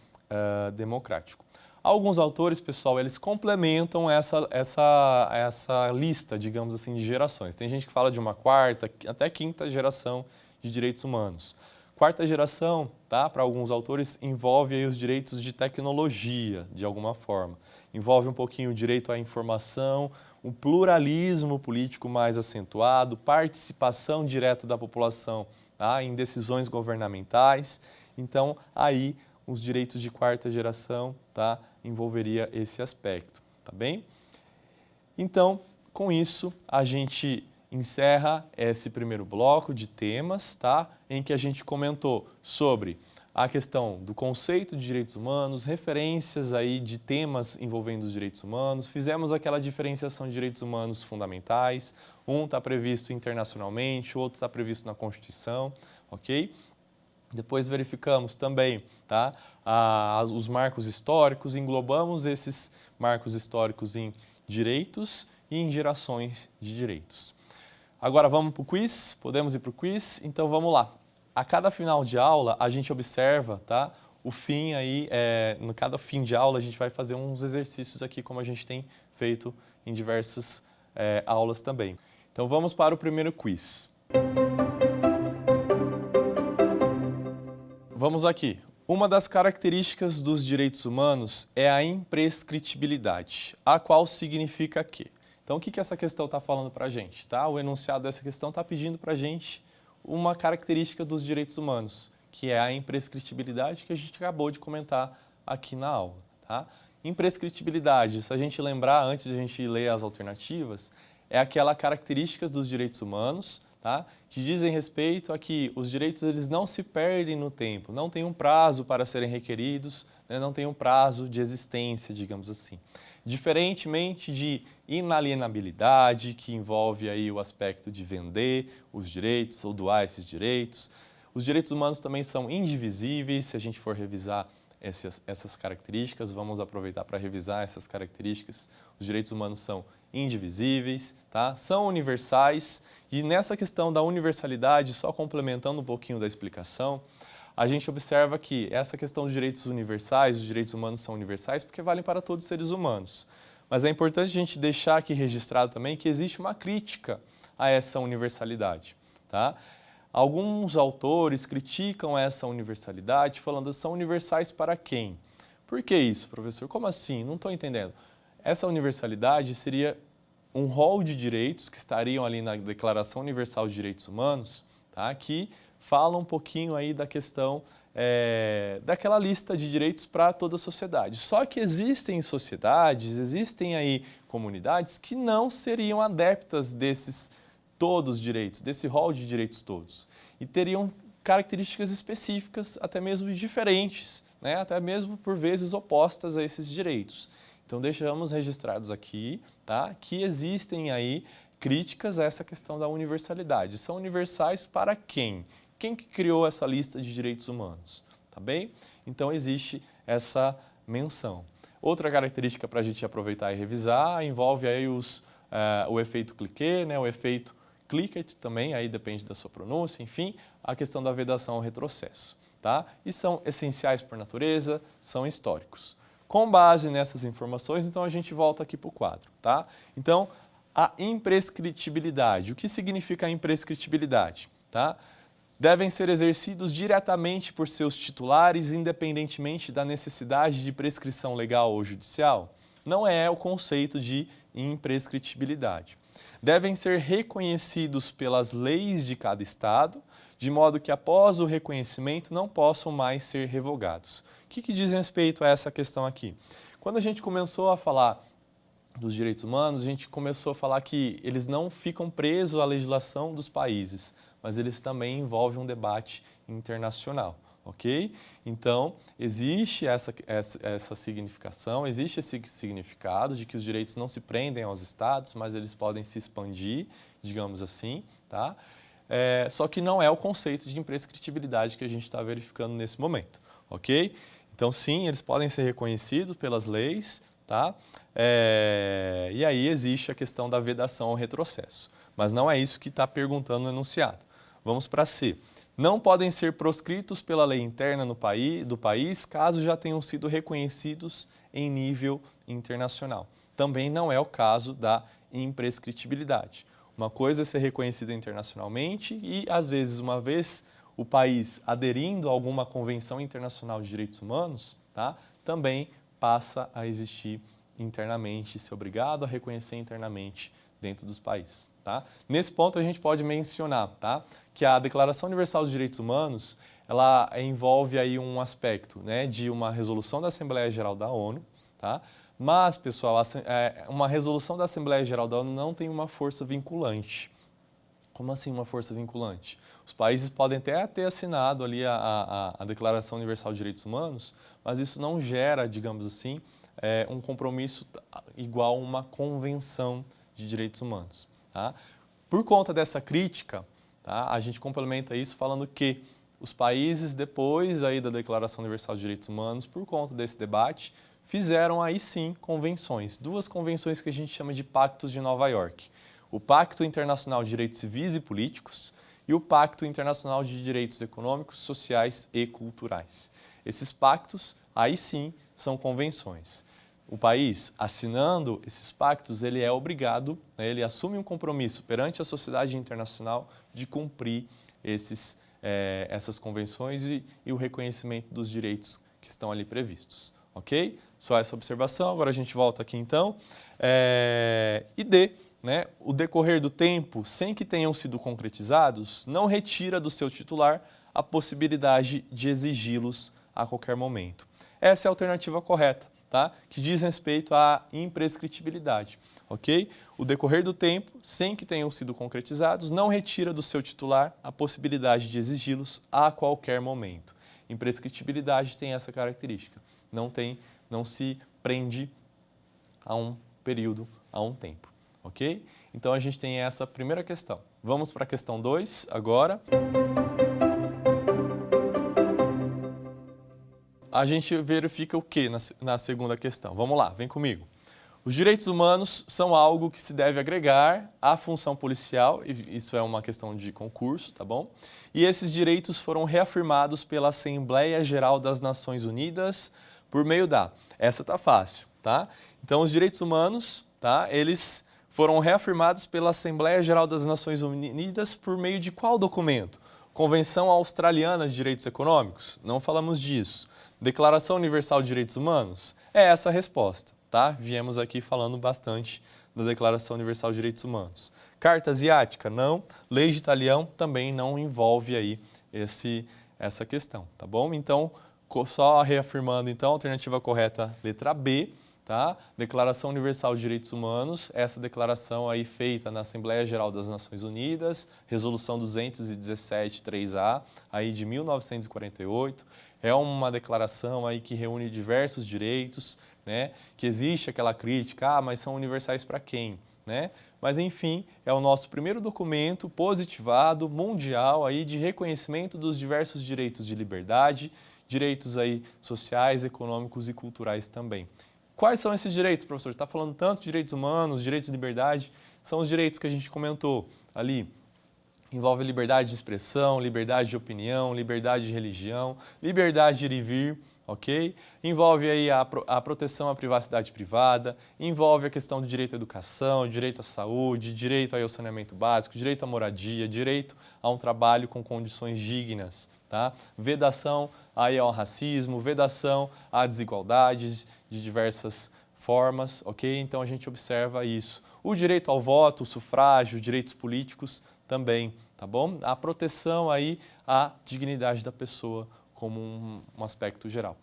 [SPEAKER 2] democrático. Alguns autores, pessoal, eles complementam essa lista, digamos assim, de gerações. Tem gente que fala de uma quarta até quinta geração de direitos humanos. Quarta geração, tá, para alguns autores, envolve aí os direitos de tecnologia, de alguma forma. Envolve um pouquinho o direito à informação, um pluralismo político mais acentuado, participação direta da população, tá, em decisões governamentais. Então, aí, os direitos de quarta geração, tá, envolveria esse aspecto, tá bem? Então, com isso, a gente encerra esse primeiro bloco de temas, tá, em que a gente comentou sobre a questão do conceito de direitos humanos, referências aí de temas envolvendo os direitos humanos, fizemos aquela diferenciação de direitos humanos fundamentais, um está previsto internacionalmente, o outro está previsto na Constituição, ok? Depois verificamos também, tá, os marcos históricos, englobamos esses marcos históricos em direitos e em gerações de direitos. Agora vamos para o quiz? Podemos ir para o quiz? Então vamos lá. A cada final de aula a gente observa, tá, o fim aí, no cada fim de aula a gente vai fazer uns exercícios aqui como a gente tem feito em diversas aulas também. Então vamos para o primeiro quiz. Vamos aqui. Uma das características dos direitos humanos é a imprescritibilidade, a qual significa que. Então, o que essa questão está falando para a gente? Tá? O enunciado dessa questão está pedindo para a gente uma característica dos direitos humanos, que é a imprescritibilidade que a gente acabou de comentar aqui na aula. Tá? Imprescritibilidade, se a gente lembrar, antes de a gente ler as alternativas, é aquela característica dos direitos humanos, tá, que dizem respeito a que os direitos eles não se perdem no tempo, não tem um prazo para serem requeridos, né, não tem um prazo de existência, digamos assim. Diferentemente de inalienabilidade, que envolve aí o aspecto de vender os direitos ou doar esses direitos. Os direitos humanos também são indivisíveis, se a gente for revisar essas características, vamos aproveitar para revisar essas características. Os direitos humanos são indivisíveis, tá? São universais e nessa questão da universalidade, só complementando um pouquinho da explicação, a gente observa que essa questão dos direitos universais, os direitos humanos são universais porque valem para todos os seres humanos. Mas é importante a gente deixar aqui registrado também que existe uma crítica a essa universalidade, tá? Alguns autores criticam essa universalidade falando que são universais para quem? Por que isso, professor? Como assim? Não estou entendendo. Essa universalidade seria um rol de direitos que estariam ali na Declaração Universal de Direitos Humanos, tá? Que fala um pouquinho aí da questão daquela lista de direitos para toda a sociedade. Só que existem sociedades, existem aí comunidades que não seriam adeptas desses todos os direitos, desse rol de direitos todos. E teriam características específicas, até mesmo diferentes, né? Até mesmo por vezes opostas a esses direitos. Então deixamos registrados aqui, tá, que existem aí críticas a essa questão da universalidade. São universais para quem? Quem que criou essa lista de direitos humanos? Tá bem? Então existe essa menção. Outra característica para a gente aproveitar e revisar envolve aí o efeito cliquet, né, o efeito cliquet também, aí depende da sua pronúncia, enfim, a questão da vedação ao retrocesso, tá? E são essenciais por natureza, são históricos. Com base nessas informações, então a gente volta aqui para o quadro, tá? Então, a imprescritibilidade. O que significa a imprescritibilidade, tá? Devem ser exercidos diretamente por seus titulares, independentemente da necessidade de prescrição legal ou judicial? Não é o conceito de imprescritibilidade. Devem ser reconhecidos pelas leis de cada estado, de modo que após o reconhecimento não possam mais ser revogados. O que diz respeito a essa questão aqui? Quando a gente começou a falar dos direitos humanos, a gente começou a falar que eles não ficam presos à legislação dos países, mas eles também envolvem um debate internacional, ok? Então, existe essa significação, existe esse significado de que os direitos não se prendem aos estados, mas eles podem se expandir, digamos assim, tá? Só que não é o conceito de imprescritibilidade que a gente está verificando nesse momento, ok? Então, sim, eles podem ser reconhecidos pelas leis, tá? E aí existe a questão da vedação ao retrocesso, mas não é isso que está perguntando no enunciado. Vamos para C. Não podem ser proscritos pela lei interna do país caso já tenham sido reconhecidos em nível internacional. Também não é o caso da imprescritibilidade. Uma coisa é ser reconhecida internacionalmente e, às vezes, uma vez o país aderindo a alguma convenção internacional de direitos humanos, tá, também passa a existir internamente, ser obrigado a reconhecer internamente dentro dos países. Tá? Nesse ponto, a gente pode mencionar, tá, que a Declaração Universal dos Direitos Humanos ela envolve aí um aspecto, né, de uma resolução da Assembleia Geral da ONU, tá? Mas, pessoal, uma resolução da Assembleia Geral da ONU não tem uma força vinculante. Como assim uma força vinculante? Os países podem até ter assinado ali a Declaração Universal de Direitos Humanos, mas isso não gera, digamos assim, um compromisso igual a uma convenção de direitos humanos. Tá? Por conta dessa crítica, tá, a gente complementa isso falando que os países, depois aí da Declaração Universal de Direitos Humanos, por conta desse debate, fizeram aí sim convenções, duas convenções que a gente chama de Pactos de Nova York. O Pacto Internacional de Direitos Civis e Políticos e o Pacto Internacional de Direitos Econômicos, Sociais e Culturais. Esses pactos, aí sim, são convenções. O país, assinando esses pactos, ele é obrigado, né, ele assume um compromisso perante a sociedade internacional de cumprir essas convenções e o reconhecimento dos direitos que estão ali previstos. Ok? Só essa observação, agora a gente volta aqui então. E D, né, o decorrer do tempo, sem que tenham sido concretizados, não retira do seu titular a possibilidade de exigi-los a qualquer momento. Essa é a alternativa correta, tá? Que diz respeito à imprescritibilidade, ok? O decorrer do tempo, sem que tenham sido concretizados, não retira do seu titular a possibilidade de exigi-los a qualquer momento. Imprescritibilidade tem essa característica, não se prende a um período, a um tempo, ok? Então a gente tem essa primeira questão. Vamos para a questão 2 agora. A gente verifica o que na segunda questão? Vamos lá, vem comigo. Os direitos humanos são algo que se deve agregar à função policial, e isso é uma questão de concurso, tá bom? E esses direitos foram reafirmados pela Assembleia Geral das Nações Unidas por meio da... Essa tá fácil, tá? Então, os direitos humanos, tá? Eles foram reafirmados pela Assembleia Geral das Nações Unidas por meio de qual documento? Convenção Australiana de Direitos Econômicos? Não falamos disso. Declaração Universal de Direitos Humanos? É essa a resposta, tá? Viemos aqui falando bastante da Declaração Universal de Direitos Humanos. Carta Asiática? Não. Lei de Talião também não envolve aí essa questão, tá bom? Então, só reafirmando então, a alternativa correta, letra B, tá? Declaração Universal de Direitos Humanos, essa declaração aí feita na Assembleia Geral das Nações Unidas, Resolução 217-3A, aí de 1948, é uma declaração aí que reúne diversos direitos, né? Que existe aquela crítica, mas são universais para quem, né? Mas enfim, é o nosso primeiro documento positivado, mundial, aí de reconhecimento dos diversos direitos de liberdade, direitos aí sociais, econômicos e culturais também. Quais são esses direitos, professor? Está falando tanto de direitos humanos, direitos de liberdade. São os direitos que a gente comentou ali. Envolve liberdade de expressão, liberdade de opinião, liberdade de religião, liberdade de ir e vir, ok? Envolve aí a proteção à privacidade privada, envolve a questão do direito à educação, direito à saúde, direito ao saneamento básico, direito à moradia, direito a um trabalho com condições dignas, tá? Vedação aí ao racismo, vedação a desigualdades de diversas formas, ok? Então a gente observa isso. O direito ao voto, o sufrágio, direitos políticos também, tá bom? A proteção aí à dignidade da pessoa como um aspecto geral.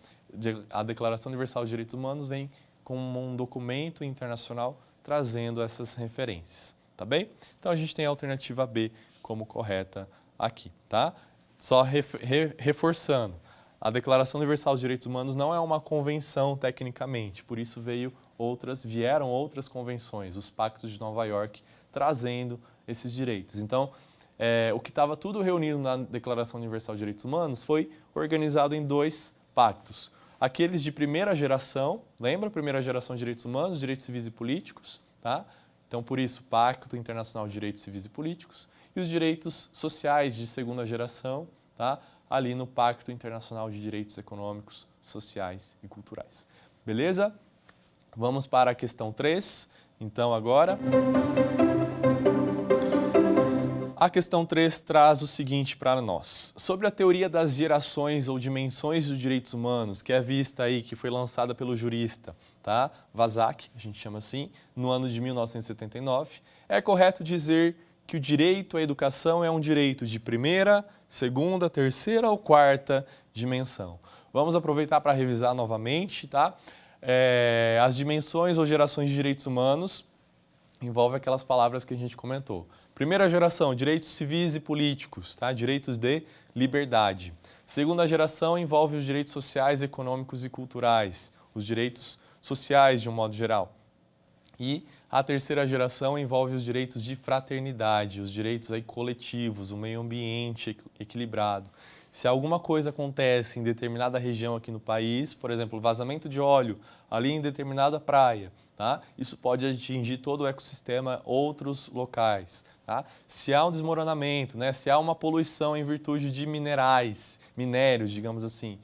[SPEAKER 2] A Declaração Universal de Direitos Humanos vem como um documento internacional trazendo essas referências, tá bem? Então a gente tem a alternativa B como correta aqui, tá? Só reforçando, a Declaração Universal dos Direitos Humanos não é uma convenção tecnicamente, por isso vieram outras convenções, os Pactos de Nova York, trazendo esses direitos. Então, o que estava tudo reunido na Declaração Universal de Direitos Humanos foi organizado em 2 pactos. Aqueles de primeira geração, lembra? Primeira geração de direitos humanos, direitos civis e políticos, tá? Então, por isso, Pacto Internacional de Direitos Civis e Políticos, e os direitos sociais de segunda geração, tá? Ali no Pacto Internacional de Direitos Econômicos, Sociais e Culturais. Beleza? Vamos para a questão 3, então agora. A questão 3 traz o seguinte para nós. Sobre a teoria das gerações ou dimensões dos direitos humanos, que é vista aí, que foi lançada pelo jurista, tá? Vazak, a gente chama assim, no ano de 1979, é correto dizer que o direito à educação é um direito de primeira, segunda, terceira ou quarta dimensão. Vamos aproveitar para revisar novamente, tá? As dimensões ou gerações de direitos humanos envolvem aquelas palavras que a gente comentou. Primeira geração, direitos civis e políticos, tá? Direitos de liberdade. Segunda geração envolve os direitos sociais, econômicos e culturais, os direitos sociais de um modo geral. E a terceira geração envolve os direitos de fraternidade, os direitos aí coletivos, o meio ambiente equilibrado. Se alguma coisa acontece em determinada região aqui no país, por exemplo, vazamento de óleo ali em determinada praia, tá? Isso pode atingir todo o ecossistema, outros locais. Tá? Se há um desmoronamento, né? Se há uma poluição em virtude de minérios, digamos assim,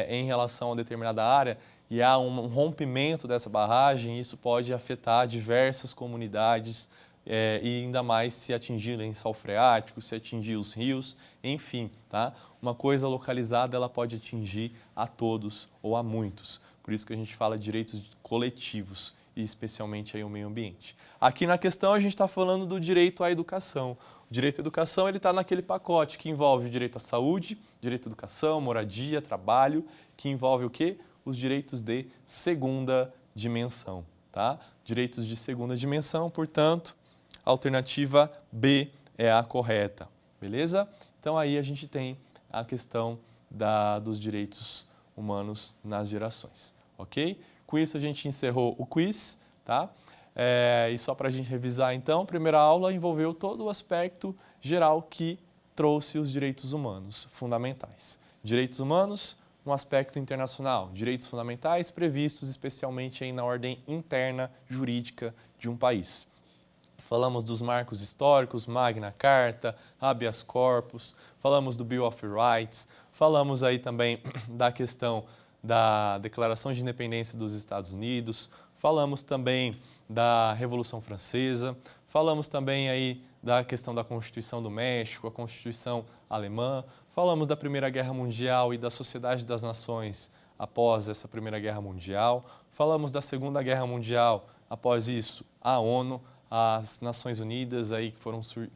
[SPEAKER 2] em relação a determinada área, e há um rompimento dessa barragem, isso pode afetar diversas comunidades, e ainda mais se atingir lençol freático, se atingir os rios, enfim, tá? Uma coisa localizada ela pode atingir a todos ou a muitos. Por isso que a gente fala de direitos coletivos e especialmente aí o meio ambiente. Aqui na questão a gente está falando do direito à educação. O direito à educação ele está naquele pacote que envolve o direito à saúde, direito à educação, moradia, trabalho, que envolve o quê? Os direitos de segunda dimensão, tá? Direitos de segunda dimensão, portanto, a alternativa B é a correta, beleza? Então aí a gente tem a questão dos direitos humanos nas gerações, ok? Com isso a gente encerrou o quiz, tá? E só para a gente revisar então, a primeira aula envolveu todo o aspecto geral que trouxe os direitos humanos fundamentais. Direitos humanos, um aspecto internacional, direitos fundamentais previstos especialmente aí na ordem interna jurídica de um país. Falamos dos marcos históricos, Magna Carta, Habeas Corpus, falamos do Bill of Rights, falamos aí também da questão da Declaração de Independência dos Estados Unidos, falamos também da Revolução Francesa, falamos também aí da questão da Constituição do México, a Constituição Alemã, falamos da Primeira Guerra Mundial e da Sociedade das Nações após essa Primeira Guerra Mundial, falamos da Segunda Guerra Mundial, após isso a ONU, as Nações Unidas aí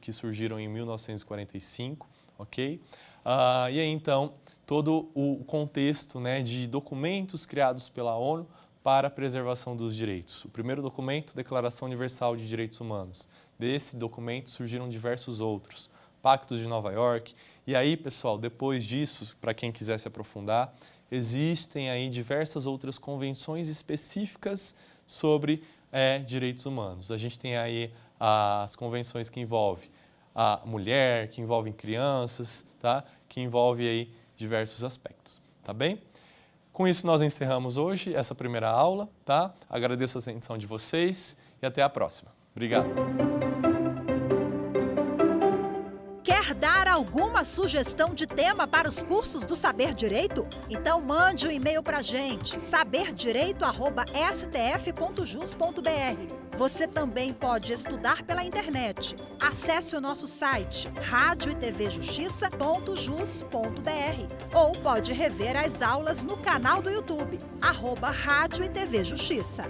[SPEAKER 2] que surgiram em 1945, ok? E aí então todo o contexto, né, de documentos criados pela ONU para a preservação dos direitos. O primeiro documento, Declaração Universal de Direitos Humanos. Desse documento surgiram diversos outros, Pactos de Nova York. E aí, pessoal, depois disso, para quem quiser se aprofundar, existem aí diversas outras convenções específicas sobre direitos humanos. A gente tem aí as convenções que envolvem a mulher, que envolvem crianças, tá? Que envolve aí diversos aspectos, tá bem? Com isso nós encerramos hoje essa primeira aula, tá? Agradeço a atenção de vocês e até a próxima. Obrigado.
[SPEAKER 1] Quer dar alguma sugestão de tema para os cursos do Saber Direito? Então mande um e-mail para a gente, saberdireito@stf.jus.br. Você também pode estudar pela internet. Acesse o nosso site radioetvjustiça.jus.br ou pode rever as aulas no canal do YouTube, @Rádio e TV Justiça.